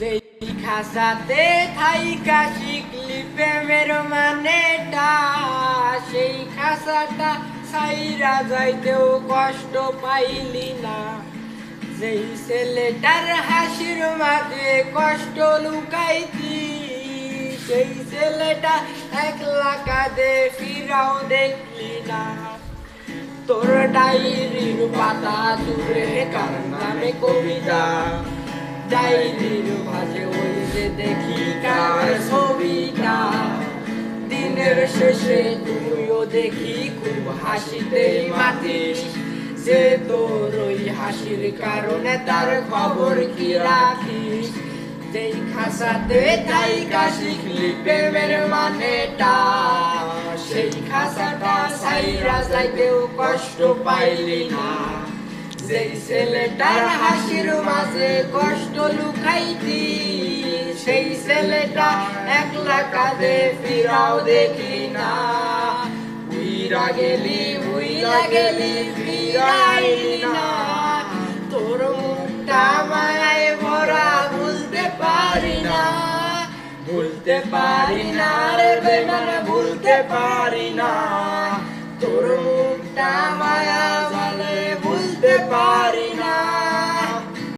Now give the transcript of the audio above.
যেই খাসাতে থাইকা শিখলি প্রেমের মানেটা, সেই খাসাটা সাইরা যাইতেও কষ্ট পাইলি না। যেই ছেলেটার হাসির মাঝে কষ্ট লুকাইতি, সেই ছেলেটা একলা কাঁদে ফিরাও দেখলি না। তোর ডায়েরির পাতা জুড়ে কার নামে কবিতা, ডায়েরির মাঝে ওই যে দেখি কার ছবিটা। দিনের শেষে তুইও দেখি খুব হাসিতে মাতিস, যে তোর ওই হাসির কারণে তার খবর কি রাখিস। যেই খাসাতে থাইকা শিখলি প্রেমের মানেটা, সেই খাসাটা সাইরা যাইতেও কষ্ট পাইলি না। যেই ছেলেটার হাসির মাঝে কষ্ট লুকাইতি, সেই ছেলেটা একলা কাঁদে ফিরাও দেখলি না। উইরা গেলি ফিরাইলি না। তোর মুখটা মায়ায় ভরা ভুলতে পারি না, ভুলতে পারি না রে বেমান, ভুলতে পারি না। তোর মুখটা মায়া জালে ভুলতে পারি না।